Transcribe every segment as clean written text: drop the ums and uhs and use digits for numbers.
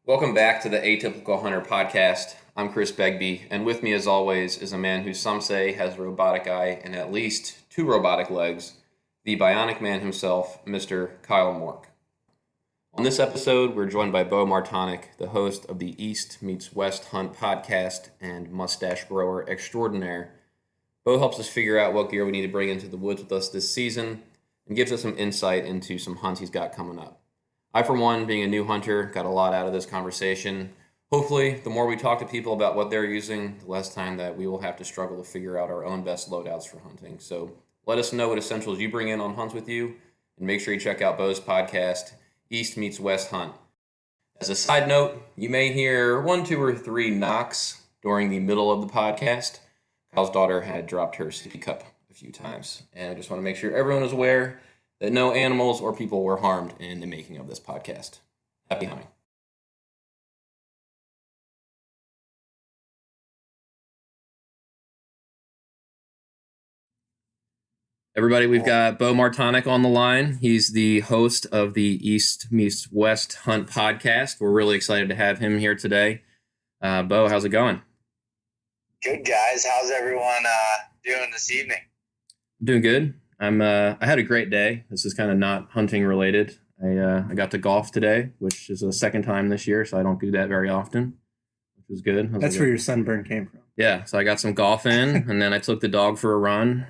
Welcome back to the Atypical Hunter podcast. I'm Chris Begbie, and with me as always is a man who some say has a robotic eye and at least two robotic legs, the bionic man himself, Mr. Kyle Mork. On this episode, we're joined by Beau Martonik, the host of the East Meets West Hunt podcast and mustache grower extraordinaire. Beau helps us figure out what gear we need to bring into the woods with us this season and gives us some insight into some hunts he's got coming up. I, for one, being a new hunter, got a lot out of this conversation. Hopefully, the more we talk to people about what they're using, the less time that we will have to struggle to figure out our own best loadouts for hunting. So let us know what essentials you bring in on hunts with you, and make sure you check out Beau's podcast, East Meets West Hunt. As a side note, you may hear 1, 2, or 3 knocks during the middle of the podcast. Kyle's daughter had dropped her sippy cup a few times, and I just want to make sure everyone is aware that no animals or people were harmed in the making of this podcast. Happy hunting. Everybody, we've got Beau Martonik on the line. He's the host of the East Meets West Hunt podcast. We're really excited to have him here today. Beau, how's it going? Good, guys. How's everyone doing this evening? Doing good. I had a great day. This is kind of not hunting related. I got to golf today, which is the second time this year, so I don't do that very often, which was good. That's where your sunburn came from. Yeah, so I got some golf in, and then I took the dog for a run,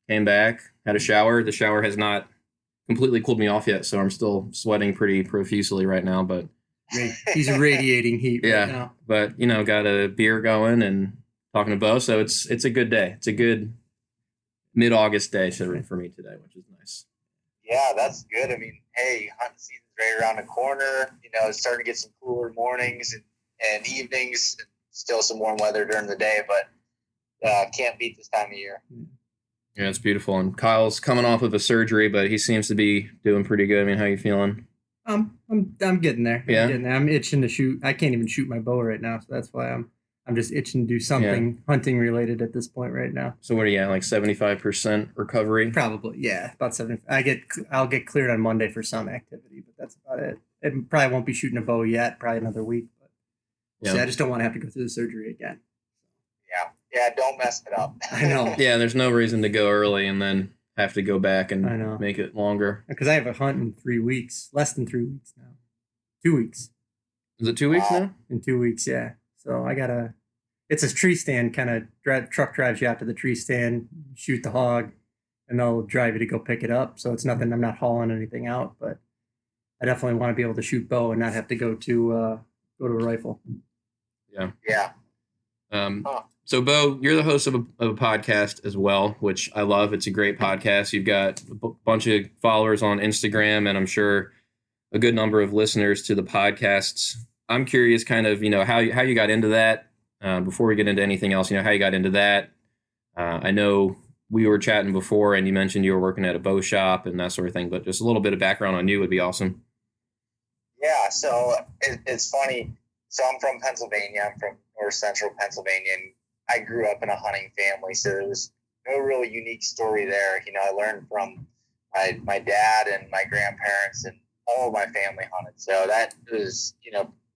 came back, had a shower. The shower has not completely cooled me off yet, so I'm still sweating pretty profusely right now, but he's radiating heat right now. But, got a beer going and talking to Beau, so it's a good day. It's a good mid-August day for me today, which is nice. Yeah, that's good. I mean, hey, hunting season's right around the corner. It's starting to get some cooler mornings and evenings, and still some warm weather during the day, but can't beat this time of year. Yeah, it's beautiful. And Kyle's coming off of a surgery, but he seems to be doing pretty good. I mean, how you feeling? I'm getting there. Yeah? I'm itching to shoot. I can't even shoot my bow right now, so that's why I'm just itching to do something hunting related at this point right now. So what are you at, like 75% recovery? Probably, yeah, about 70. I'll get cleared on Monday for some activity, but that's about it. It probably won't be shooting a bow yet, probably another week. But I just don't want to have to go through the surgery again. Yeah, don't mess it up. I know. Yeah, there's no reason to go early and then have to go back and make it longer. Because I have a hunt in 3 weeks, less than 3 weeks now. 2 weeks. Is it 2 weeks now? In 2 weeks, yeah. So it's a tree stand, kind of truck drives you out to the tree stand, shoot the hog, and they'll drive you to go pick it up. So it's nothing, I'm not hauling anything out, but I definitely want to be able to shoot bow and not have to go to a rifle. Yeah. Yeah. So Beau, you're the host of a podcast as well, which I love. It's a great podcast. You've got a bunch of followers on Instagram, and I'm sure a good number of listeners to the podcasts. I'm curious kind of, how you got into that. Before we get into anything else, how you got into that. I know we were chatting before and you mentioned you were working at a bow shop and that sort of thing, but just a little bit of background on you would be awesome. Yeah, so it's funny. So I'm from Pennsylvania. I'm from north central Pennsylvania, and I grew up in a hunting family, so there was no really unique story there. I learned from my dad and my grandparents, and all of my family hunted. So that was,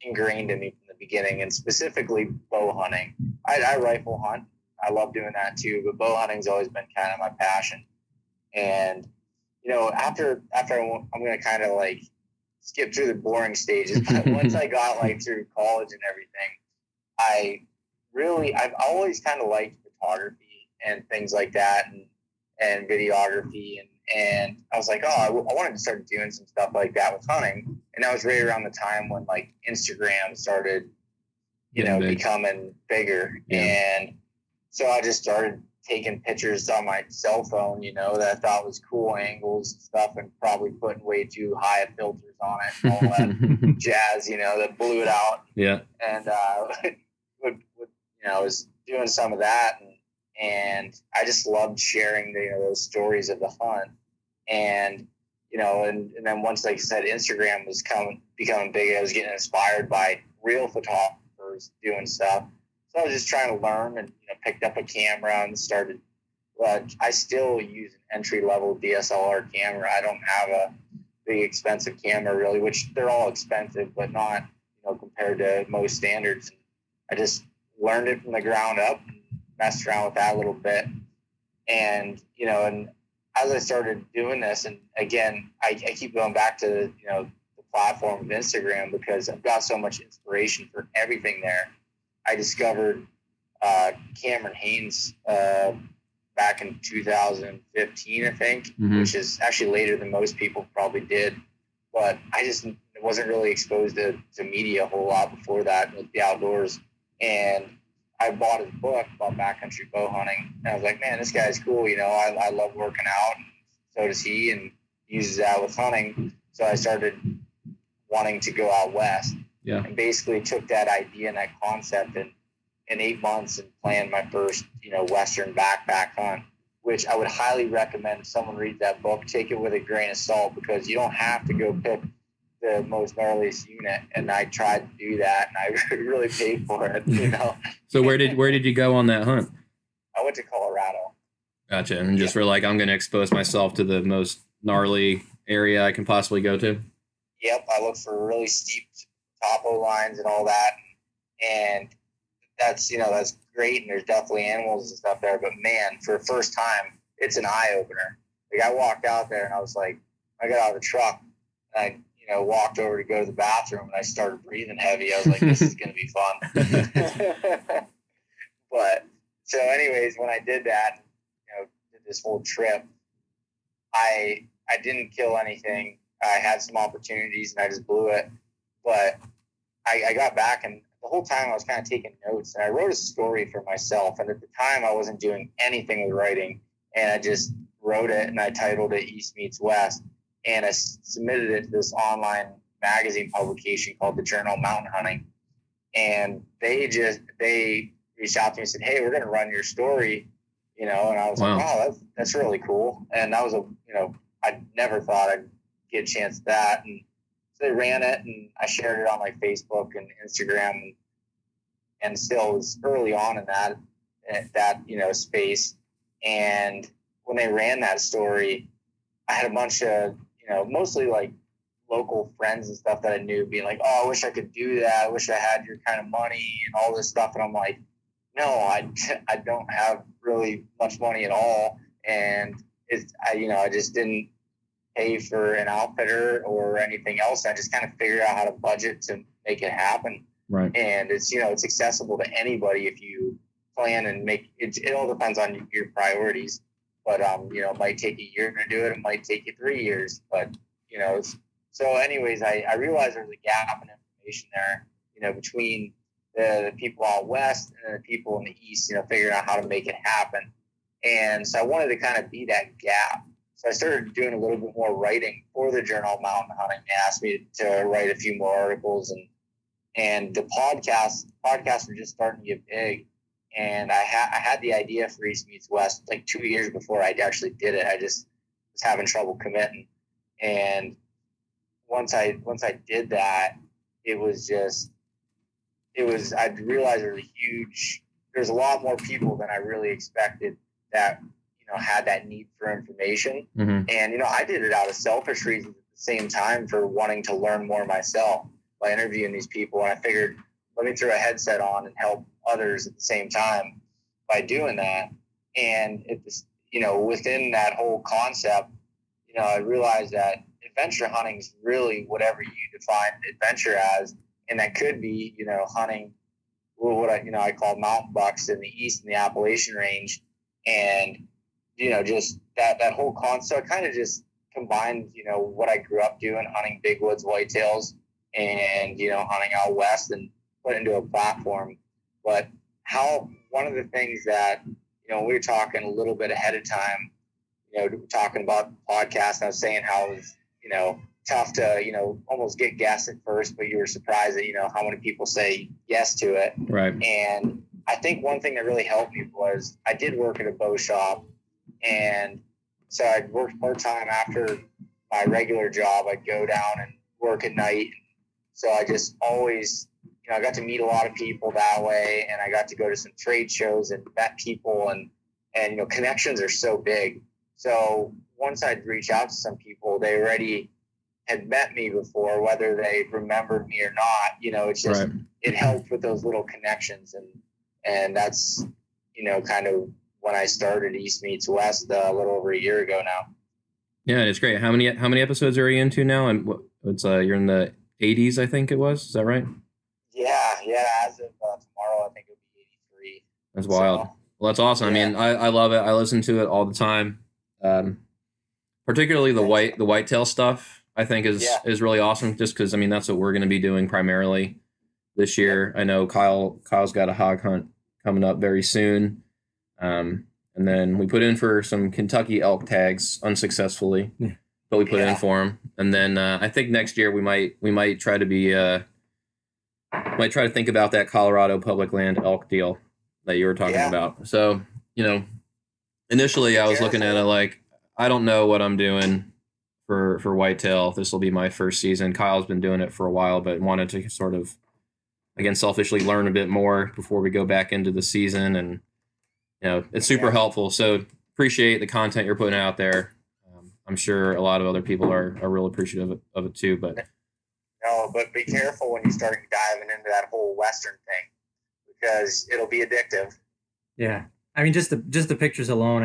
ingrained in me from the beginning, and specifically bow hunting. I rifle hunt. I love doing that too, but bow hunting's always been kind of my passion. And, after I'm going to kind of like skip through the boring stages, but once I got like through college and everything, I've always kind of liked photography and things like that, and videography, and I was like, I wanted to start doing some stuff like that with hunting. And that was right around the time when like Instagram started, becoming bigger. Yeah. And so I just started taking pictures on my cell phone, that I thought was cool angles and stuff, and probably putting way too high of filters on it and all that jazz, that blew it out. Yeah. And I was doing some of that, and I just loved sharing those stories of the hunt. And and then once, like I said, Instagram was becoming big, I was getting inspired by real photographers doing stuff. So I was just trying to learn, and picked up a camera and started. I still use an entry-level DSLR camera. I don't have a big expensive camera really, which they're all expensive, but not compared to most standards. I just learned it from the ground up, messed around with that a little bit. And, and as I started doing this, and again, I keep going back to, the platform of Instagram because I've got so much inspiration for everything there. I discovered Cameron Haynes back in 2015, I think, which is actually later than most people probably did. But I just wasn't really exposed to media a whole lot before that, with the outdoors. And I bought his book about backcountry bow hunting. And I was like, man, this guy's cool. I love working out. And so does he, and uses that with hunting. So I started wanting to go out west. Yeah. And basically took that idea and that concept and in 8 months and planned my first, Western backpack hunt, which I would highly recommend if someone reads that book, take it with a grain of salt, because you don't have to go pick the most gnarliest unit. And I tried to do that, and I really paid for it, So where did you go on that hunt? I went to Colorado. Gotcha. And just were like, I'm going to expose myself to the most gnarly area I can possibly go to? Yep. I looked for really steep topo lines and all that. And that's great. And there's definitely animals and stuff there. But man, for the first time, it's an eye opener. Like, I walked out there and I was like, I got out of the truck and I, walked over to go to the bathroom and I started breathing heavy. I was like, this is going to be fun. But so anyways, when I did that, did this whole trip, I didn't kill anything. I had some opportunities and I just blew it. But I got back, and the whole time I was kind of taking notes, and I wrote a story for myself. And at the time I wasn't doing anything with writing, and I just wrote it and I titled it East Meets West. And I submitted it to this online magazine publication called the Journal of Mountain Hunting. And they reached out to me and said, hey, we're going to run your story, and I was like, wow, that's really cool. And that was I never thought I'd get a chance at that. And so they ran it, and I shared it on like Facebook and Instagram, and still it was early on in that space. And when they ran that story, I had a bunch of, mostly like local friends and stuff that I knew being like, oh, I wish I could do that. I wish I had your kind of money and all this stuff. And I'm like, no, I don't have really much money at all. And I just didn't pay for an outfitter or anything else. I just kind of figured out how to budget to make it happen. Right. And it's, it's accessible to anybody if you plan and make it. It all depends on your priorities. But, it might take a year to do it. It might take you 3 years. But, so anyways, I realized there's a gap in information there, between the people out west and the people in the east, figuring out how to make it happen. And so I wanted to kind of be that gap. So I started doing a little bit more writing for the Journal of Mountain Hunting. They asked me to write a few more articles, and the podcasts were just starting to get big. And I had the idea for East Meets West like 2 years before I actually did it. I just was having trouble committing. And once I did that, I realized there's a lot more people than I really expected that, had that need for information. Mm-hmm. And, I did it out of selfish reasons at the same time for wanting to learn more myself by interviewing these people. And I figured, let me throw a headset on and help others at the same time by doing that. And within that whole concept, I realized that adventure hunting is really whatever you define adventure as. And that could be, hunting what I call mountain bucks in the east in the Appalachian range. And, just that whole concept kind of just combined, what I grew up doing, hunting big woods whitetails and, hunting out west, and put into a platform. But one of the things that, we were talking a little bit ahead of time, talking about the podcast, and I was saying how it was, tough to, almost get guests at first, but you were surprised that, how many people say yes to it. Right. And I think one thing that really helped me was I did work at a bow shop. And so I'd work part-time after my regular job. I'd go down and work at night. So I just always, I got to meet a lot of people that way, and I got to go to some trade shows and met people, and connections are so big. So once I'd reach out to some people, they already had met me before, whether they remembered me or not. It's just Right. it helped with those little connections, and that's kind of when I started East Meets West a little over a year ago now. Yeah, it's great. How many episodes are you into now? And it's you're in the 80s, I think it was. Is that right? Yeah. As of tomorrow, I think it'll be 83. That's wild. So, Well, that's awesome. yeah. I mean, I love it. I listen to it all the time. Particularly the whitetail stuff, I think is really awesome. Just because that's what we're going to be doing primarily this year. I know Kyle's got a hog hunt coming up very soon, and then we put in for some Kentucky elk tags unsuccessfully, but we put in for them. And then I think next year we might try to think about that Colorado public land elk deal that you were talking about. So initially I was looking at it like, I don't know what I'm doing for whitetail. This will be my first season. Kyle's been doing it for a while, but wanted to sort of, again, selfishly learn a bit more before we go back into the season. And, it's super helpful. So appreciate the content you're putting out there. I'm sure a lot of other people are real appreciative of it too, but. No, but be careful when you start diving into that whole Western thing, because it'll be addictive. Yeah. just the pictures alone.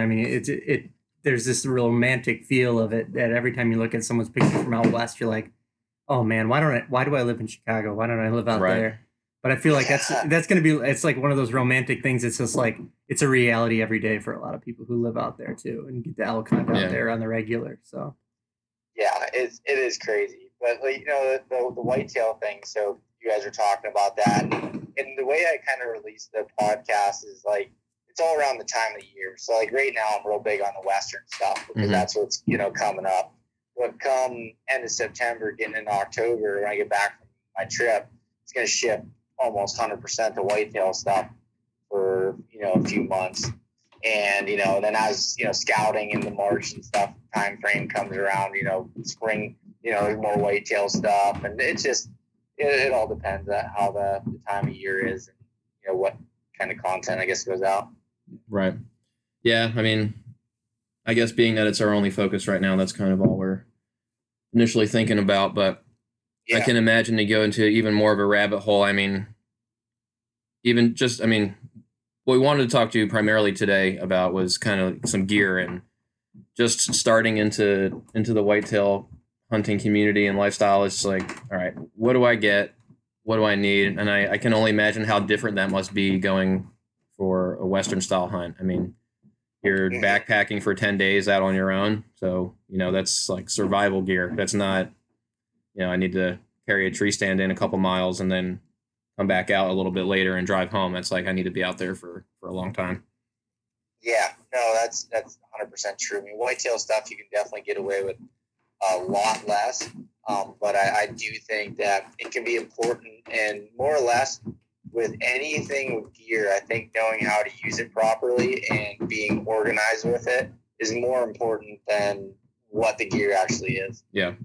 There's this romantic feel of it that every time you look at someone's pictures from out west, you're like, oh man, why do I live in Chicago? Why don't I live out there? But I feel like that's going to be, it's like one of those romantic things. It's just like, it's a reality every day for a lot of people who live out there too, and get the elk hunt out there on the regular. So yeah, it is crazy. But the whitetail thing. So you guys are talking about that, and the way I kind of released the podcast is like, it's all around the time of the year. So like right now I'm real big on the Western stuff because that's what's, coming up. But come end of September, getting into October, when I get back from my trip, it's going to shift almost 100% to whitetail stuff for, a few months. And, then as, scouting in the March and stuff time frame comes around, spring, there's more whitetail stuff. And it's just, it all depends on how the time of year is and, what kind of content, I guess, goes out. Right. Yeah. I guess being that it's our only focus right now, that's kind of all we're initially thinking about, but I can imagine to go into even more of a rabbit hole. What we wanted to talk to you primarily today about was kind of some gear and just starting into the whitetail hunting community and lifestyle. It's like, all right, what do I get? What do I need? And I can only imagine how different that must be going for a Western style hunt. You're backpacking for 10 days out on your own. So, that's like survival gear. That's not, I need to carry a tree stand in a couple miles and then come back out a little bit later and drive home. That's like, I need to be out there for a long time. Yeah, no, that's 100% true. Whitetail stuff, you can definitely get away with a lot less. But I do think that it can be important, and more or less with anything with gear, I think knowing how to use it properly and being organized with it is more important than what the gear actually is. Yeah. And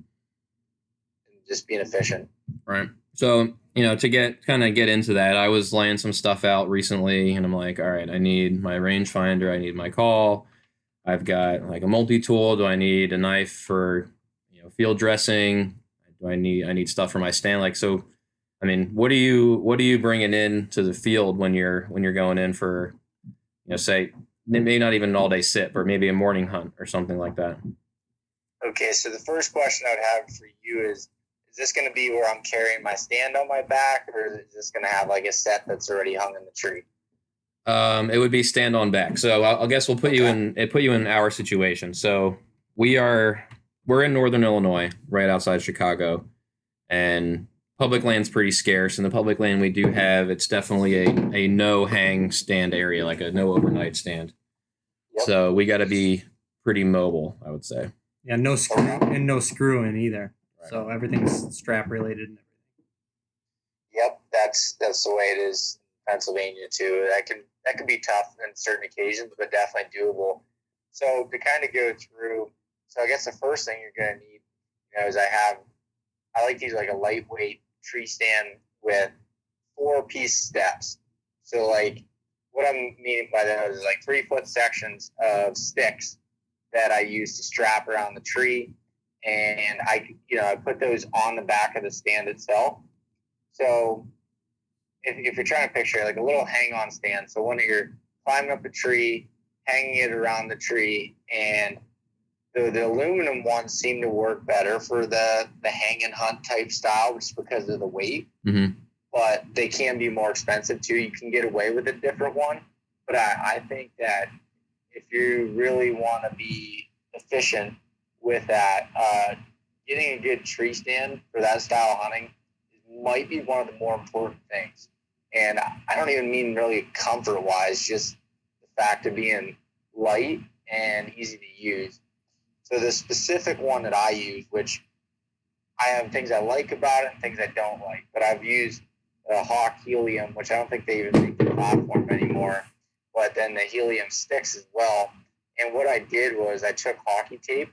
just being efficient. Right. So, to get into that, I was laying some stuff out recently and I'm like, all right, I need my rangefinder. I need my call. I've got like a multi-tool. Do I need a knife for, field dressing? I need stuff for my stand. Like, so, what are you bringing in to the field when you're going in for, say, maybe not even an all day sit, but maybe a morning hunt or something like that? Okay. So the first question I would have for you is this going to be where I'm carrying my stand on my back, or is this going to have like a set that's already hung in the tree? It would be stand on back. So I guess we'll put you in our situation. So we're in Northern Illinois, right outside Chicago, and public land's pretty scarce. And the public land we do have, it's definitely a no hang stand area, like a no overnight stand. Yep. So we got to be pretty mobile, I would say. Yeah, no screwing either. Right. So everything's strap related and everything. Yep, that's the way it is in Pennsylvania too. That can be tough on certain occasions, but definitely doable. So to kind of go through, so I guess the first thing you're going to need, is I like to use like a lightweight tree stand with 4-piece steps. So like what I'm meaning by that is like 3-foot sections of sticks that I use to strap around the tree. and I put those on the back of the stand itself. So if you're trying to picture like a little hang-on stand, so when you're climbing up a tree, hanging it around the tree, and the aluminum ones seem to work better for the hang and hunt type style just because of the weight. Mm-hmm. But they can be more expensive too. You can get away with a different one. But I think that if you really want to be efficient with that, getting a good tree stand for that style of hunting might be one of the more important things. And I don't even mean really comfort-wise, just the fact of being light and easy to use. So the specific one that I use, which I have things I like about it and things I don't like, but I've used the Hawk Helium, which I don't think they even make the platform anymore, but then the Helium sticks as well. And what I did was I took hockey tape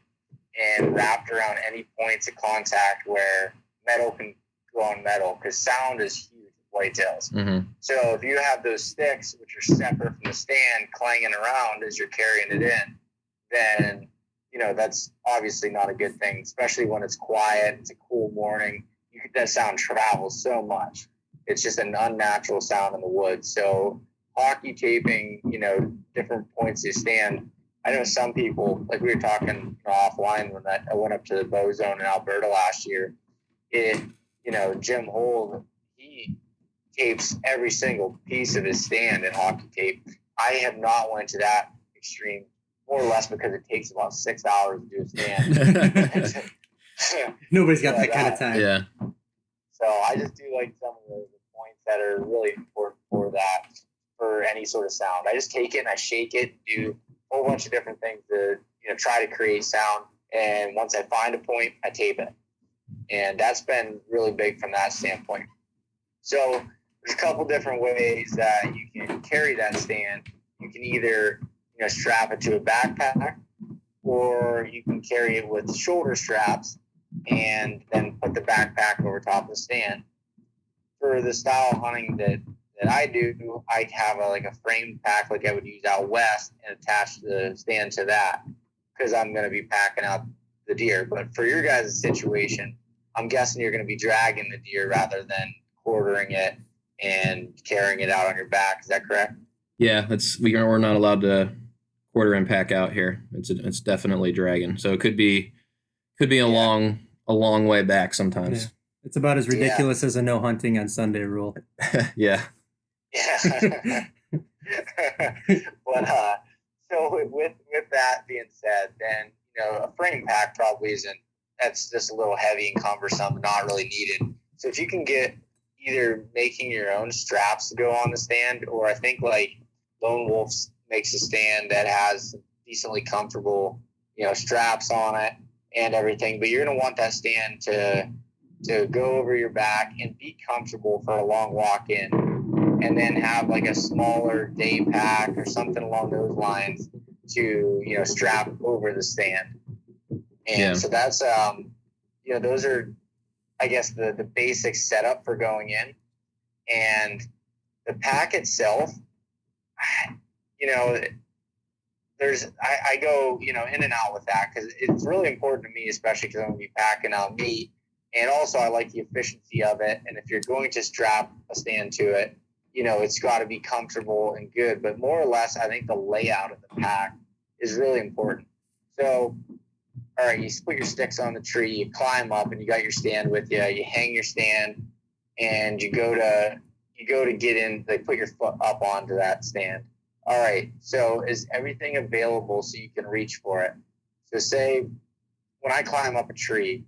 and wrapped around any points of contact where metal can go on metal, because sound is huge with whitetails. Mm-hmm. So if you have those sticks, which are separate from the stand, clanging around as you're carrying it in, then that's obviously not a good thing, especially when it's quiet. It's a cool morning. That sound travels so much. It's just an unnatural sound in the woods. So hockey taping, different points you stand. I know some people, like we were talking offline when I went up to the Beau Zone in Alberta last year. Jim Hold, he tapes every single piece of his stand in hockey tape. I have not went to that extreme, more or less because it takes about 6 hours to do a stand. Nobody's got that kind of time. Yeah. So I just do like some of the points that are really important for that, for any sort of sound. I just take it and I shake it, do a whole bunch of different things to try to create sound. And once I find a point, I tape it. And that's been really big from that standpoint. So there's a couple different ways that you can carry that stand. You can either strap it to a backpack, or you can carry it with shoulder straps and then put the backpack over top of the stand. For the style of hunting that I do, I have a frame pack like I would use out west and attach the stand to that, because I'm going to be packing out the deer. But for your guys' situation, I'm guessing you're going to be dragging the deer rather than quartering it and carrying it out on your back. Is that correct? Yeah, we're not allowed to quarter and pack out here. It's definitely dragging. So it could be a long way back sometimes. Yeah. It's about as ridiculous as a no hunting on Sunday rule. Yeah. Yeah. But so with that being said, then a frame pack probably isn't. That's just a little heavy and cumbersome, not really needed. So if you can get either making your own straps to go on the stand, or I think like Lone Wolf makes a stand that has decently comfortable, straps on it and everything, but you're going to want that stand to go over your back and be comfortable for a long walk in, and then have like a smaller day pack or something along those lines to, strap over the stand. And so that's, those are, I guess, the basic setup for going in. And the pack itself, I go, in and out with that, because it's really important to me, especially because I'm going to be packing out meat. And also I like the efficiency of it. And if you're going to strap a stand to it, it's got to be comfortable and good. But more or less, I think the layout of the pack is really important. So, all right, you put your sticks on the tree, you climb up, and you got your stand with you. You hang your stand, and you go to get in, like put your foot up onto that stand. All right, so is everything available so you can reach for it? So say when I climb up a tree,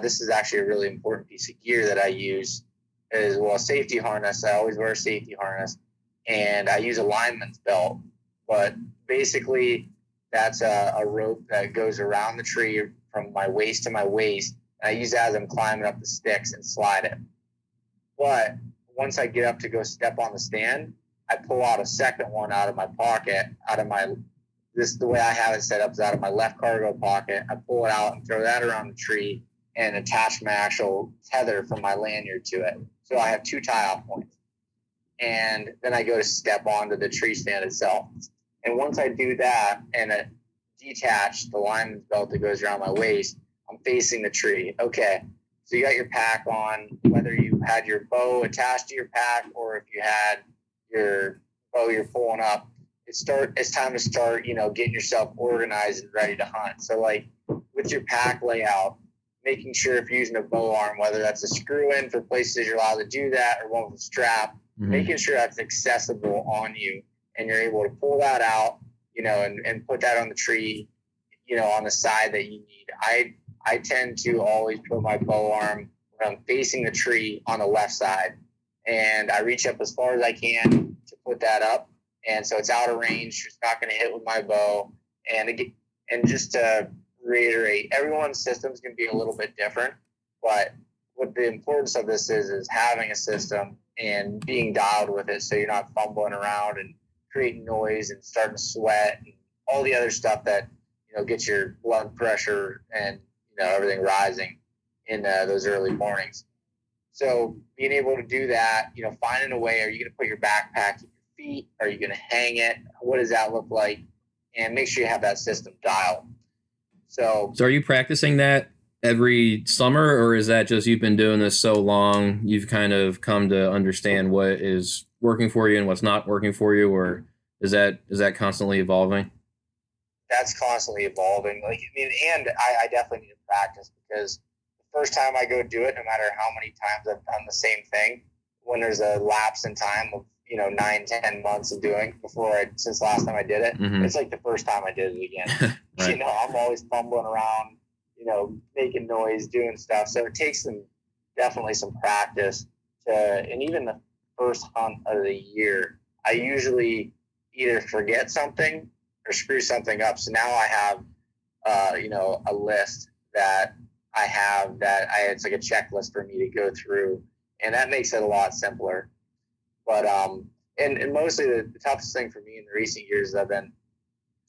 this is actually a really important piece of gear that I use as well. Safety harness. I always wear a safety harness, and I use a lineman's belt. But basically, that's a rope that goes around the tree from my waist to my waist, and I use that as I'm climbing up the sticks and slide it. But once I get up to go step on the stand, I pull out a second one out of my pocket, the way I have it set up is out of my left cargo pocket. I pull it out and throw that around the tree and attach my actual tether from my lanyard to it. So I have 2 tie-off points. And then I go to step onto the tree stand itself. And once I do that and detach the lineman's belt that goes around my waist, I'm facing the tree. Okay. So you got your pack on, whether you had your bow attached to your pack or if you had your bow you're pulling up, it's time to start, getting yourself organized and ready to hunt. So like with your pack layout, making sure if you're using a bow arm, whether that's a screw in for places you're allowed to do that or one with a strap, making sure that's accessible on you and you're able to pull that out, and put that on the tree, on the side that you need. I tend to always put my bow arm when I'm facing the tree on the left side, and I reach up as far as I can to put that up, and so it's out of range. It's not going to hit with my bow. And just to reiterate, everyone's system's going to be a little bit different, but what the importance of this is having a system and being dialed with it, so you're not fumbling around and creating noise and starting to sweat and all the other stuff that gets your blood pressure and everything rising in those early mornings. So being able to do that, finding a way, are you going to put your backpack at your feet? Are you going to hang it? What does that look like? And make sure you have that system dialed. So are you practicing that every summer, or is that just you've been doing this so long, you've kind of come to understand what is working for you and what's not working for you, or is that constantly evolving? That's constantly evolving. And I definitely need to practice, because the first time I go do it, no matter how many times I've done the same thing, when there's a lapse in time of 9-10 months of doing since last time I did it, it's like the first time I did it again. Right. I'm always fumbling around, making noise, doing stuff. So it takes definitely some practice and even the first hunt of the year, I usually either forget something or screw something up. So now I have, a list that I have it's like a checklist for me to go through, and that makes it a lot simpler. But, and mostly the toughest thing for me in the recent years is I've been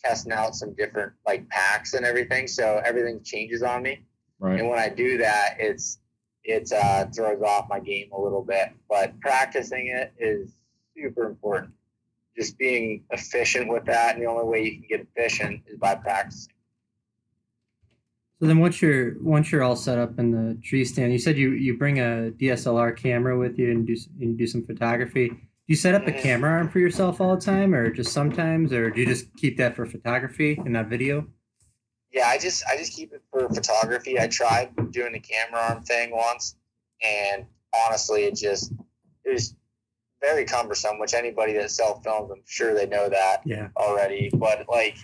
testing out some different like packs and everything. So everything changes on me. Right. And when I do that, it throws off my game a little bit, but practicing it is super important. Just being efficient with that, and the only way you can get efficient is by practicing. So then once you're all set up in the tree stand, you said you bring a DSLR camera with you and do some photography. Do you set up a camera arm for yourself all the time, or just sometimes, or do you just keep that for photography and not video? Yeah, I just keep it for photography. I tried doing the camera arm thing once, and honestly, it was very cumbersome, which anybody that self-films, I'm sure they know that already. But like,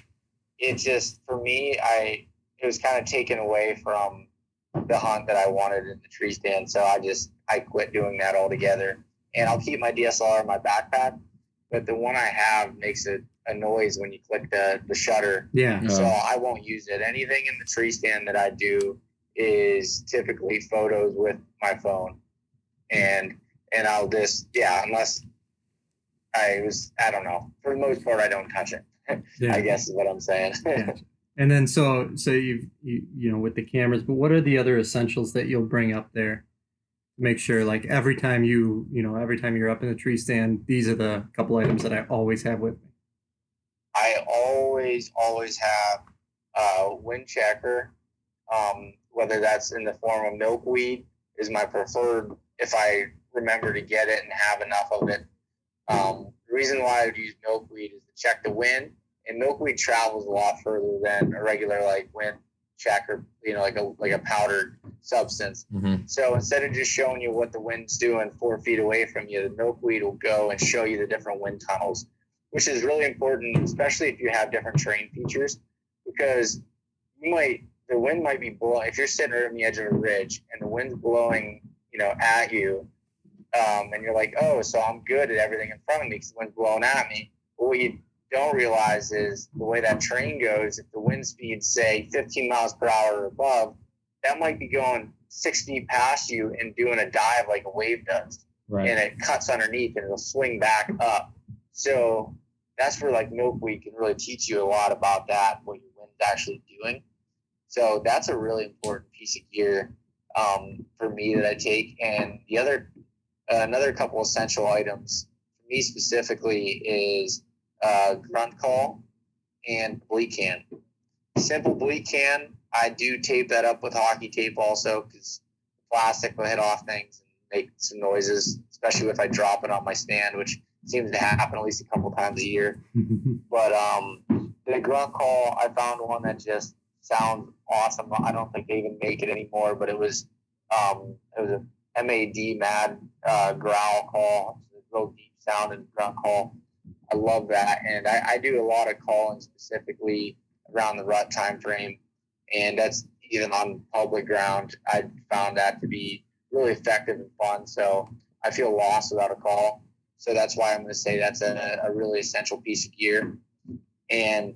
it just, for me, it was kind of taken away from the hunt that I wanted in the tree stand. So I quit doing that altogether. And I'll keep my DSLR in my backpack, but the one I have makes a noise when you click the shutter. Yeah. So I won't use it. Anything in the tree stand that I do is typically photos with my phone. And I'll just, unless I don't know. For the most part, I don't touch it. I guess is what I'm saying. Yeah. And then so you with the cameras, but what are the other essentials that you'll bring up there? Make sure, like, every time you're up in the tree stand, these are the couple items that I always have with me. I always have a wind checker, whether that's in the form of milkweed is my preferred, if I remember to get it and have enough of it. The reason why I would use milkweed is to check the wind, and milkweed travels a lot further than a regular like wind checker, like a powdered substance. So instead of just showing you what the wind's doing 4 feet away from you, the milkweed will go and show you the different wind tunnels, which is really important, especially if you have different terrain features, because the wind might be blowing. If you're sitting right on the edge of a ridge and the wind's blowing, at you, and you're like, oh, so I'm good at everything in front of me because the wind's blowing at me. But what you don't realize is the way that train goes, if the wind speed's, say, 15 miles per hour or above, that might be going 6 feet past you and doing a dive like a wave does. Right. And it cuts underneath and it'll swing back up. So that's where like milkweed can really teach you a lot about that, what your wind's actually doing. So that's a really important piece of gear for me that I take. And the another couple essential items for me specifically is grunt call and bleak can. Simple bleak can I do tape that up with hockey tape also, because plastic will hit off things and make some noises, especially if I drop it on my stand, which seems to happen at least a couple times a year. But the grunt call, I found one that just sounds awesome. I don't think they even make it anymore, but it was a mad growl call. It's a real deep sound and grunt call. I love that, and I do a lot of calling specifically around the rut time frame, and that's even on public ground. I found that to be really effective and fun. So I feel lost without a call. So that's why I'm going to say that's a really essential piece of gear. And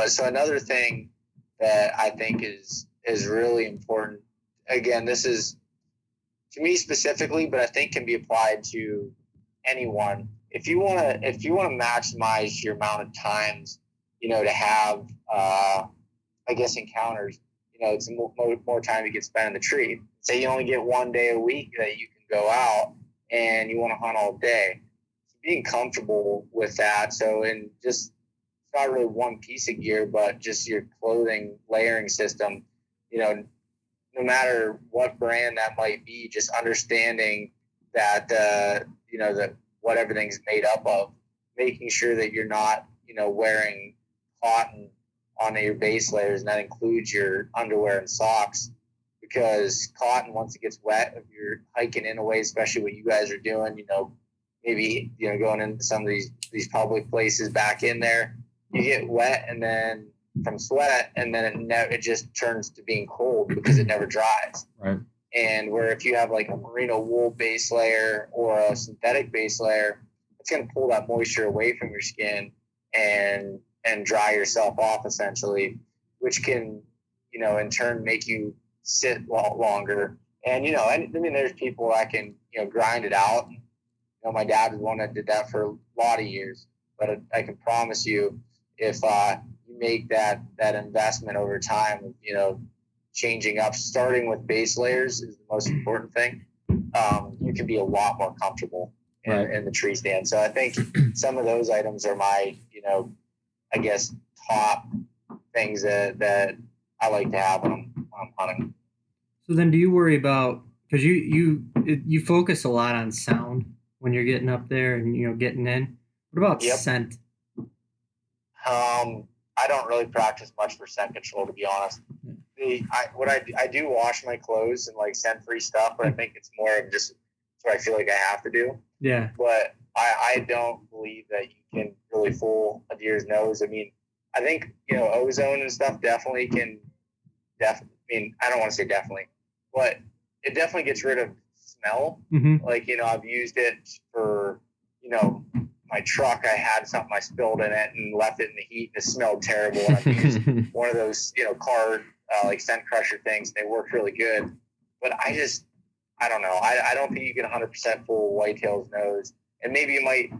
so another thing that I think is really important. Again, this is to me specifically, but I think can be applied to anyone. If you want to maximize your amount of times, to have, I guess, encounters, it's more time you can spend in the tree. Say you only get one day a week that you can go out and you want to hunt all day. Being comfortable with that. So, and just, it's not really one piece of gear, but just your clothing layering system, no matter what brand that might be, just understanding that, that what everything's made up of, making sure that you're not, wearing cotton on your base layers, and that includes your underwear and socks, because cotton, once it gets wet, if you're hiking in a way, especially what you guys are doing, maybe, going into some of these public places back in there, you get wet and then from sweat, and then it just turns to being cold because it never dries. Right. And where if you have like a merino wool base layer or a synthetic base layer, it's going to pull that moisture away from your skin and dry yourself off essentially, which can, in turn make you sit longer. And, there's people that can, grind it out. My dad was one that did that for a lot of years, but I can promise you, if you make that investment over time, changing up, starting with base layers is the most important thing. You can be a lot more comfortable in the tree stand. So I think some of those items are my, I guess, top things that I like to have when I'm hunting. So then, do you worry about, because you focus a lot on sound when you're getting up there and getting in? What about scent? I don't really practice much for scent control, to be honest. I do wash my clothes and like scent free stuff, but I think it's more of just what I feel like I have to do. Yeah. But I don't believe that you can really fool a deer's nose. I mean, I think ozone and stuff definitely can. I don't want to say definitely, but it definitely gets rid of smell. Mm-hmm. Like I've used it for my truck. I had something I spilled in it and left it in the heat, and it smelled terrible. And I've used one of those car like scent crusher things. They work really good, but I don't know. I don't think you can 100% fool whitetail's nose. And maybe it might,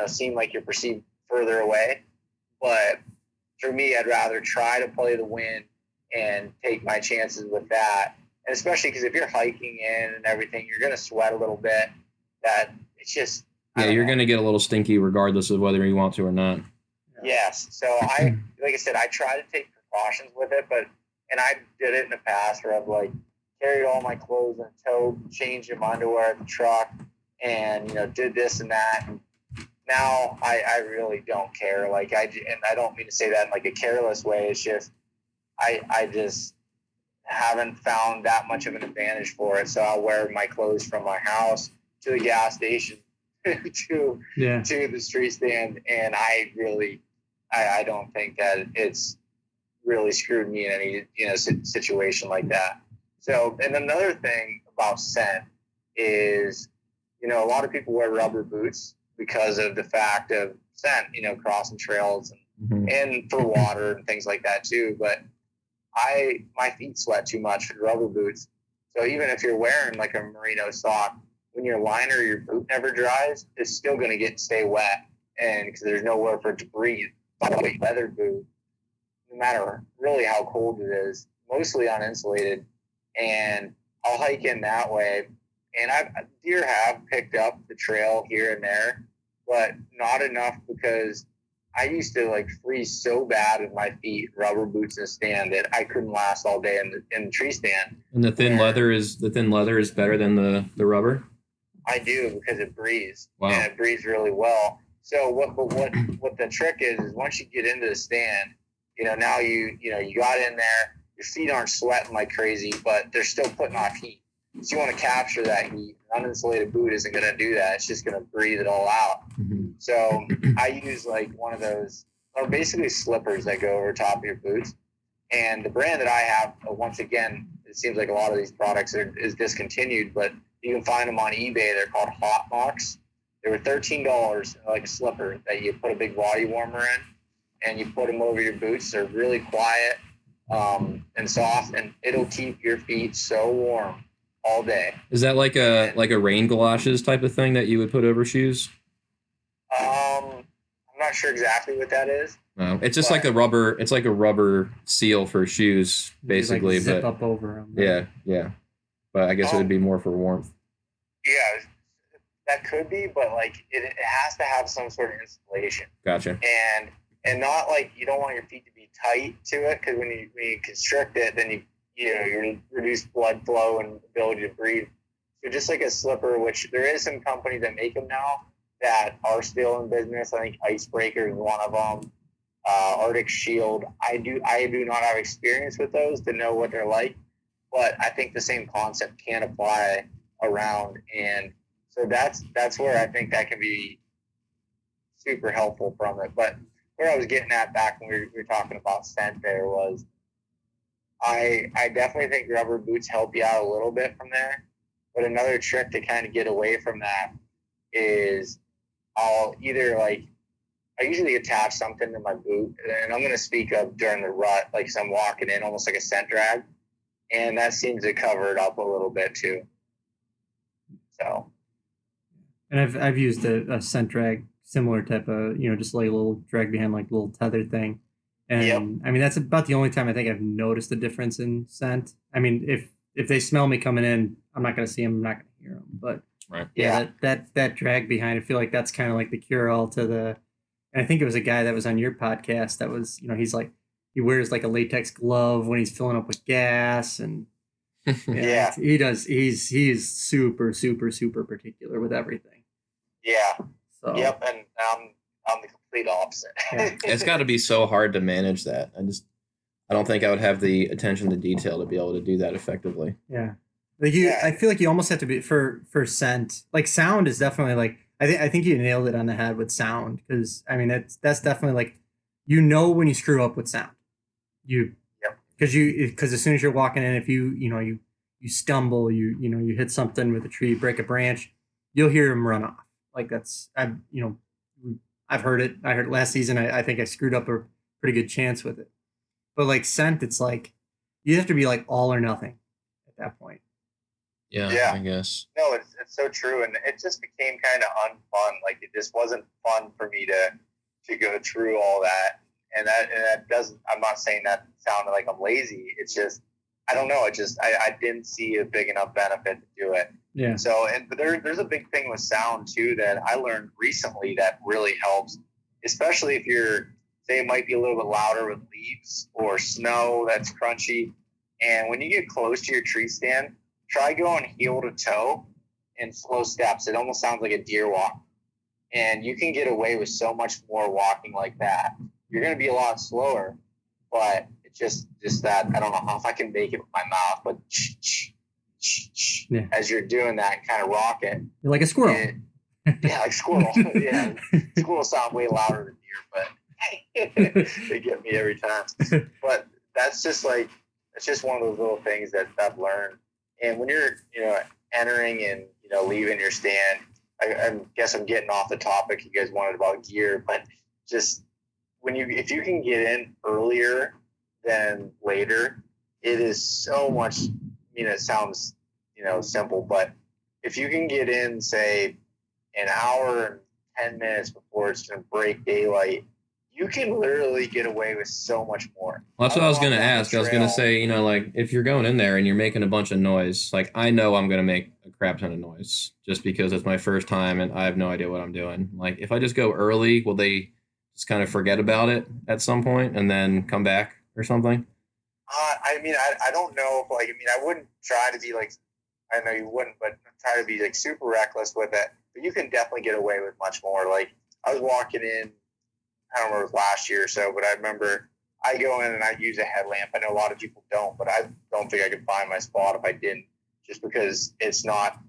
seem like you're perceived further away. But for me, I'd rather try to play the wind and take my chances with that. And especially because if you're hiking in and everything, you're going to sweat a little bit. That it's just... Yeah, you're going to get a little stinky regardless of whether you want to or not. Yes. So like I said, I try to take precautions with it, and I did it in the past where I've like carried all my clothes in a tote, changed my underwear at the truck, and did this and that. And now I really don't care. Like I don't mean to say that in like a careless way. It's just I just haven't found that much of an advantage for it. So I'll wear my clothes from my house to the gas station to the street stand, and I don't think that it's really screwed me in any situation like that. So, and another thing about scent is a lot of people wear rubber boots because of the fact of scent, crossing trails and for water and things like that too. But my feet sweat too much for rubber boots. So even if you're wearing like a merino sock, when your liner, your boot never dries, it's still going to stay wet, and because there's nowhere for it to breathe. A leather boot, no matter really how cold it is, mostly uninsulated, and I'll hike in that way. And deer have picked up the trail here and there, but not enough, because I used to like freeze so bad with my feet, rubber boots in the stand, that I couldn't last all day in the tree stand. And the thin leather is better than the rubber. I do, because it breathes. Wow. And it breathes really well. So what the trick is once you get into the stand, now you got in there, your feet aren't sweating like crazy, but they're still putting off heat. So you want to capture that heat. An uninsulated boot isn't going to do that. It's just going to breathe it all out. Mm-hmm. So I use like one of those, or basically slippers that go over top of your boots. And the brand that I have, once again, it seems like a lot of these products is discontinued, but you can find them on eBay. They're called Hot Mocs. They were $13, like a slipper that you put a big body warmer in, and you put them over your boots. They're really quiet and soft, and it'll keep your feet so warm all day. Is that like a rain galoshes type of thing that you would put over shoes? I'm not sure exactly what that is. No, it's just like a rubber. It's like a rubber seal for shoes, basically. Like zip but up over them. yeah. But I guess it would be more for warmth. Yeah, that could be, but like it has to have some sort of insulation. Gotcha. And not like, you don't want your feet to be tight to it, because when you constrict it, then you reduce blood flow and ability to breathe. So just like a slipper, which there is some companies that make them now that are still in business. I think Icebreaker is one of them. Arctic Shield. I do not have experience with those to know what they're like, but I think the same concept can apply around, and so that's where I think that can be super helpful from it. But where I was getting at back when we were talking about scent there was, I definitely think rubber boots help you out a little bit from there. But another trick to kind of get away from that is I usually attach something to my boot, and I'm going to speak of during the rut, like as I'm walking in, almost like a scent drag, and that seems to cover it up a little bit too. So, and I've used a scent drag, similar type of, just like a little drag behind, like a little tether thing, and yep. I mean that's about the only time I think I've noticed a difference in scent. I mean, if they smell me coming in, I'm not going to see them, I'm not going to hear them, but right. Yeah, that drag behind, I feel like that's kind of like the cure all to the. And I think it was a guy that was on your podcast that was, he's like, he wears like a latex glove when he's filling up with gas, and yeah, he does. He's super, super, super particular with everything. Yeah. So. Yep, and I'm the complete opposite. Yeah. It's got to be so hard to manage that. I don't think I would have the attention to detail to be able to do that effectively. Yeah. Like I feel like you almost have to be for scent. Like sound is definitely like, I think you nailed it on the head with sound, because I mean that's definitely like, when you screw up with sound, because as soon as you're walking in, if you stumble, you hit something with a tree, break a branch, you'll hear them run off. Like I've heard it. I heard it last season. I think I screwed up a pretty good chance with it. But like scent, it's like you have to be like all or nothing at that point. Yeah, I guess. No, it's so true, and it just became kind of unfun. Like it just wasn't fun for me to go through all that, and that doesn't. I'm not saying that sounded like I'm lazy. It's just I don't know. It just I didn't see a big enough benefit to do it. Yeah. So but there's a big thing with sound too that I learned recently that really helps, especially if it might be a little bit louder with leaves or snow that's crunchy, and when you get close to your tree stand, try going heel to toe in slow steps. It almost sounds like a deer walk. And you can get away with so much more walking like that. You're going to be a lot slower, but it's just that, I don't know if I can make it with my mouth, but as you're doing that, kind of rock it. You're like a squirrel. Yeah, like squirrel. Yeah, squirrels sound way louder than deer, but they get me every time. But that's just one of those little things that I've learned. And when you're, entering and, leaving your stand, I guess I'm getting off the topic you guys wanted about gear, but just if you can get in earlier than later, it is so much, it sounds, simple, but if you can get in, say, an hour and 10 minutes before it's going to break daylight, you can literally get away with so much more. Well, that's what I was going to ask. I was going to say, like, if you're going in there and you're making a bunch of noise, like, I know I'm going to make a crap ton of noise just because it's my first time and I have no idea what I'm doing. Like, if I just go early, will they just kind of forget about it at some point and then come back or something? I mean, I don't know if like, I mean, I wouldn't try to be like, I know you wouldn't, but try to be like super reckless with it. But you can definitely get away with much more. Like I was walking in, I don't remember, last year or so, but I remember I go in and I use a headlamp. I know a lot of people don't, but I don't think I could find my spot if I didn't, just because it's not,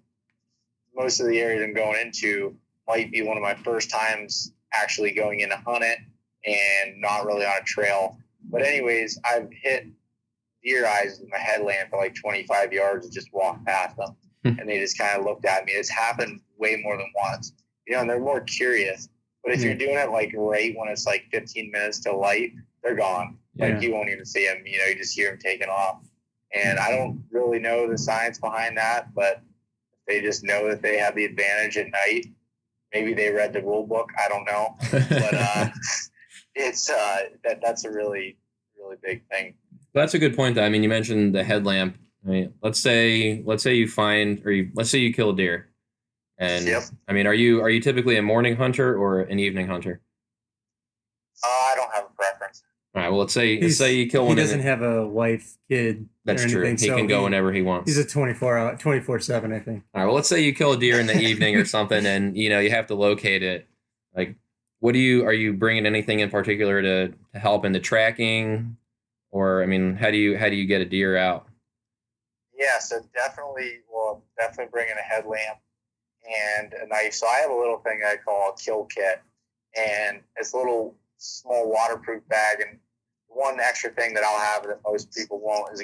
most of the areas I'm going into might be one of my first times actually going in to hunt it and not really on a trail. But anyways, I've hit deer eyes with my headlamp at like 25 yards and just walked past them. And they just kind of looked at me. It's happened way more than once, and they're more curious. But if you're doing it like right when it's like 15 minutes to light, they're gone. Like you won't even see them, you just hear them taking off. And I don't really know the science behind that, but they just know that they have the advantage at night. Maybe they read the rule book. I don't know, but it's that's a really, really big thing. That's a good point, though. I mean, you mentioned the headlamp. I mean, let's say you find, let's say you kill a deer, and I mean, are you typically a morning hunter or an evening hunter? I don't have a preference. All right. Well, let's say you kill one. He doesn't have a wife, kid. That's true. He can go whenever he wants. He's a 24/7, I think. All right. Well, let's say you kill a deer in the evening or something, and you have to locate it. Like, are you bringing anything in particular to help in the tracking, or I mean, how do you get a deer out? Yeah, so definitely bringing a headlamp and a knife. So I have a little thing I call a kill kit, and it's a little small waterproof bag. And one extra thing that I'll have that most people won't is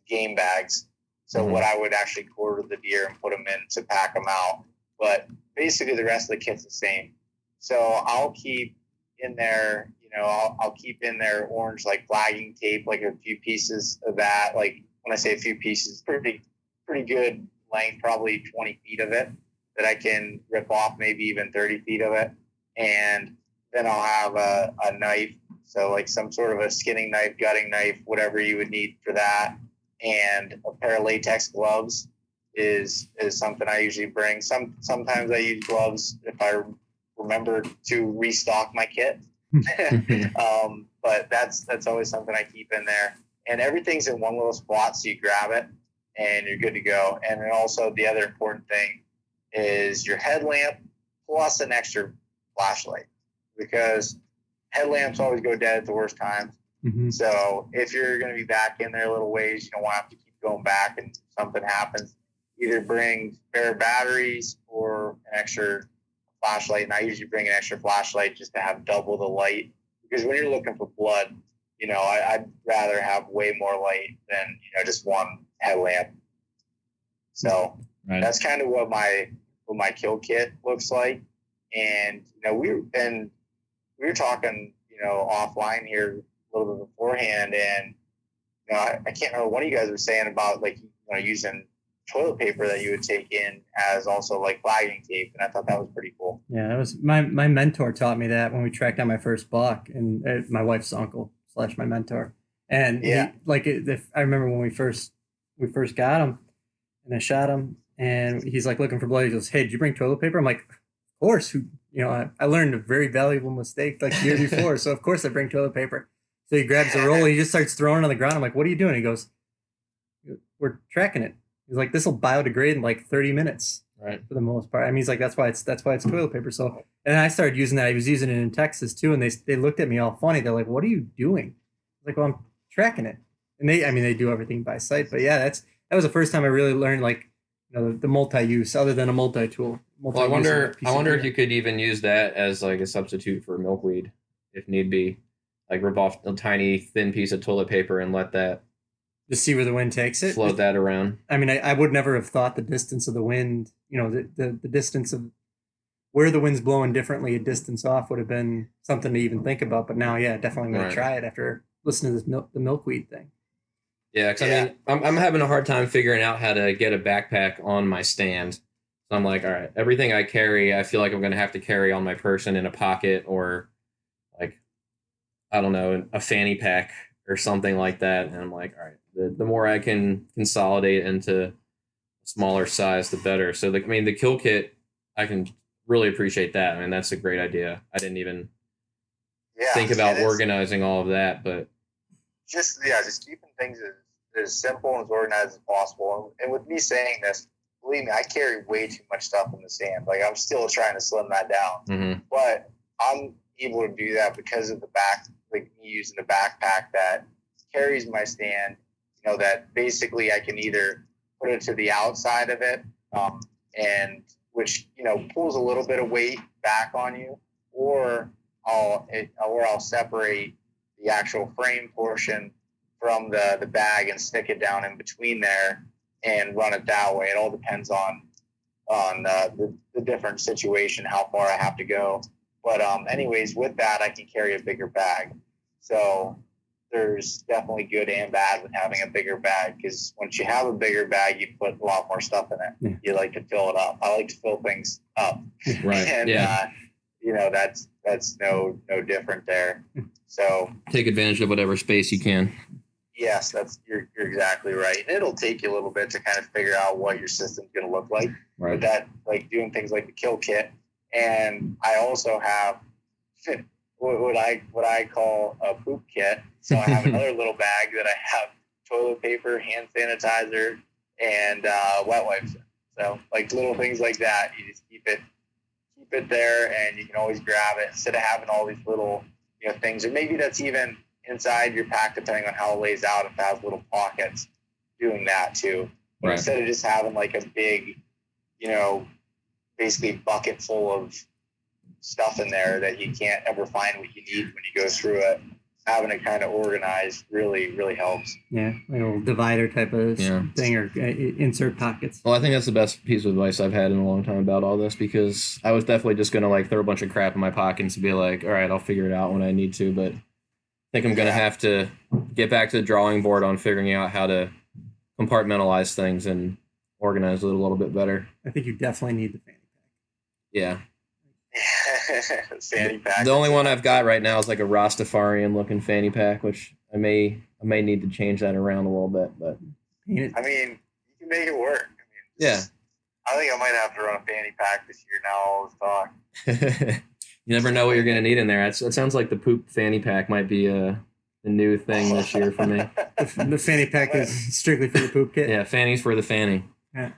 game bags. So what I would actually quarter the deer and put them in to pack them out. But basically the rest of the kit's the same. So I'll keep in there, I'll keep in there orange like flagging tape, like a few pieces of that. Like when I say a few pieces, pretty good length, probably 20 feet of it that I can rip off, maybe even 30 feet of it. And then I'll have a knife. So like some sort of a skinning knife, gutting knife, whatever you would need for that. And a pair of latex gloves is something I usually bring. Sometimes I use gloves if I remember to restock my kit. But that's always something I keep in there. And everything's in one little spot, so you grab it and you're good to go. And then also the other important thing is your headlamp plus an extra flashlight, because headlamps always go dead at the worst times. So if you're going to be back in there a little ways, you don't want to have to keep going back and something happens, either bring spare batteries or an extra flashlight. And I usually bring an extra flashlight just to have double the light, because when you're looking for blood, I'd rather have way more light than just one headlamp. So that's kind of what my kill kit looks like. And we were talking offline here a little bit beforehand, and I can't remember, one of you guys was saying about like using toilet paper that you would take in as also like flagging tape, and I thought that was pretty cool. Yeah, that was my mentor taught me that when we tracked down my first buck, and my wife's uncle / my mentor. And I remember when we first got him, and I shot him, and he's like looking for blood. He goes, "Hey, did you bring toilet paper?" I'm like, "Of course." I learned a very valuable mistake like the year before, so of course I bring toilet paper. So he grabs the roll, and he just starts throwing it on the ground. I'm like, "What are you doing?" He goes, "We're tracking it." He's like, "This will biodegrade in like 30 minutes." Right. For the most part. I mean, he's like, that's why it's toilet paper. So, and I started using that. I was using it in Texas too, and they looked at me all funny. They're like, "What are you doing?" I was like, "Well, I'm tracking it." And they do everything by sight. But yeah, that was the first time I really learned the multi-use other than a multi-tool. Well, I wonder if you could even use that as like a substitute for milkweed if need be. Like rip off a tiny thin piece of toilet paper and let that just see where the wind takes it. Float that around. I mean, I would never have thought the distance of the wind, the distance of where the wind's blowing differently a distance off would have been something to even think about. But now, yeah, definitely going to try it after listening to the milkweed thing. Yeah, because I mean, I'm having a hard time figuring out how to get a backpack on my stand. So I'm like, all right, everything I carry, I feel like I'm going to have to carry on my person in a pocket or like, I don't know, a fanny pack or something like that. And I'm like, all right, the more I can consolidate into a smaller size, the better. So, the kill kit, I can really appreciate that. I mean, that's a great idea. I didn't even think about organizing all of that. But just keeping things as simple and as organized as possible. And with me saying this, believe me, I carry way too much stuff in the stand. Like, I'm still trying to slim that down, but I'm able to do that because of the me using the backpack that carries my stand. You know, that basically I can either put it to the outside of it, and which, you know, pulls a little bit of weight back on you, or I'll separate the actual frame portion from the bag and stick it down in between there and run it that way. It all depends on the different situation, how far I have to go. But anyways, with that, I can carry a bigger bag. So there's definitely good and bad with having a bigger bag, because once you have a bigger bag, you put a lot more stuff in it. Yeah. You like to fill it up. I like to fill things up. Right. And, you know, that's no different there. So take advantage of whatever space you can. Yes, you're exactly right. And it'll take you a little bit to kind of figure out what your system's going to look like. Right. But that, like doing things like the kill kit, and I also have what I call a poop kit. So I have another little bag that I have toilet paper, hand sanitizer, and wet wipes. So like little things like that, you just keep it there, and you can always grab it instead of having all these little, you know, things. Or maybe that's even inside your pack, depending on how it lays out, if it has little pockets, doing that too. Right. Instead of just having like a big, you know, basically bucket full of stuff in there that you can't ever find what you need when you go through it, having it kind of organized really helps. Yeah, like a little divider type of thing, or insert pockets. Well, I think that's the best piece of advice I've had in a long time about all this, because I was definitely just going to like throw a bunch of crap in my pockets and be like, all right, I'll figure it out when I need to. But I think I'm going to have to get back to the drawing board on figuring out how to compartmentalize things and organize it a little bit better. I think you definitely need the fanny pack. Yeah. Fanny pack. The only one I've got right now is like a Rastafarian looking fanny pack, which I may need to change that around a little bit, but I mean, you can make it work. I think I might have to run a fanny pack this year now, all this talk. You never know what you're going to need in there. It sounds like the poop fanny pack might be the new thing this year for me. The fanny pack is strictly for the poop kit? Yeah, fanny's for the fanny. Yeah.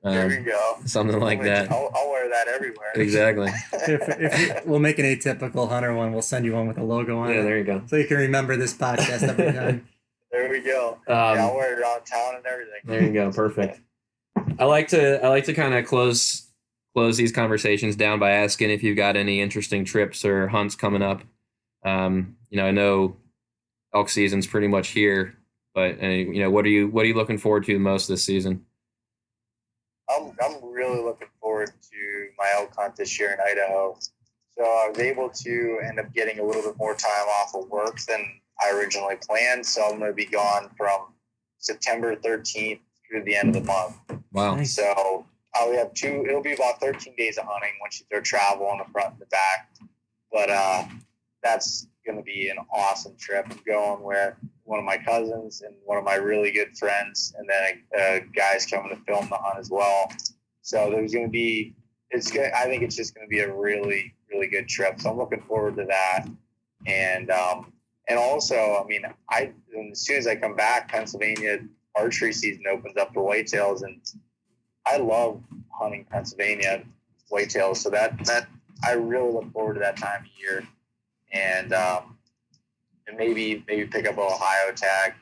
There we go. Something like that. I'll wear that everywhere. Exactly. if we'll make an Atypical hunter one, we'll send you one with a logo on it. Yeah, there you go. So you can remember this podcast every time. There we go. I'll wear it around town and everything. There you go. Perfect. I like to kind of close these conversations down by asking if you've got any interesting trips or hunts coming up. You know, I know elk season's pretty much here, but you know, what are you looking forward to the most this season? I'm really looking forward to my elk hunt this year in Idaho. So I was able to end up getting a little bit more time off of work than I originally planned. So I'm going to be gone from September 13th through the end of the month. Wow. Nice. So I'll have it'll be about 13 days of hunting once you throw travel on the front and the back. But that's going to be an awesome trip. I'm going with one of my cousins and one of my really good friends, and then guys coming to film the hunt as well. So there's going to be, I think it's just going to be a really, really good trip. So I'm looking forward to that. And also, I mean, as soon as I come back, Pennsylvania archery season opens up for whitetails, and I love hunting Pennsylvania whitetails. So that I really look forward to that time of year. And maybe pick up an Ohio tag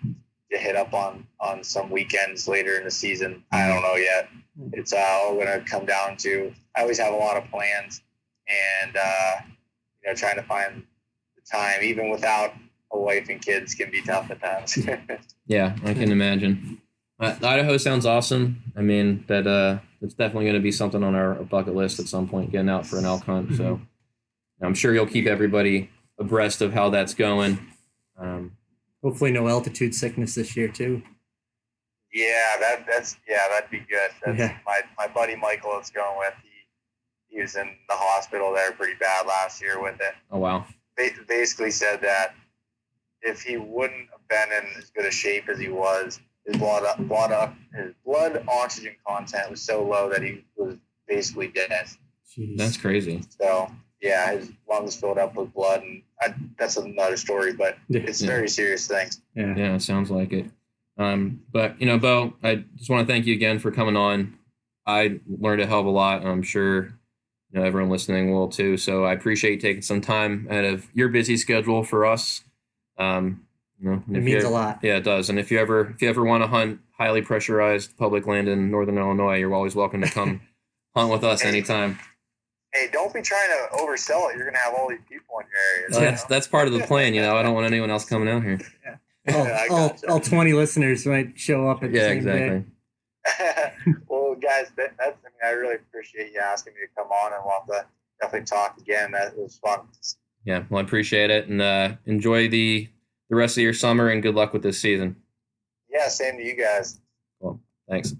to hit up on some weekends later in the season. I don't know yet. It's all going to come down to, I always have a lot of plans, and you know, trying to find the time, even without a wife and kids, can be tough at times. Yeah, I can imagine. Idaho sounds awesome. I mean, it's definitely going to be something on our bucket list at some point, getting out for an elk hunt. So I'm sure you'll keep everybody abreast of how that's going. Hopefully no altitude sickness this year too. Yeah, that'd be good. My buddy Michael that's going with, he was in the hospital there pretty bad last year with it. Oh wow. Basically said that if he wouldn't have been in as good a shape as he was, his blood oxygen content was so low that he was basically dead. Jeez. That's crazy. So yeah, his lungs filled up with blood, and that's another story, but it's a very serious thing. Yeah, it sounds like it. But Beau, I just want to thank you again for coming on. I learned a hell of a lot. I'm sure everyone listening will too. So I appreciate you taking some time out of your busy schedule for us. It means a lot. Yeah, it does. And if you ever want to hunt highly pressurized public land in Northern Illinois, you're always welcome to come hunt with us anytime. Hey, don't be trying to oversell it. You're going to have all these people in your area. That's part of the plan. I don't want anyone else coming out here. Yeah. All 20 listeners might show up at the same exactly. day. Well, guys, I really appreciate you asking me to come on, and we'll have to definitely talk again. That was fun. Yeah, well, I appreciate it, and enjoy the rest of your summer, and good luck with this season. Yeah, same to you guys. Well, thanks.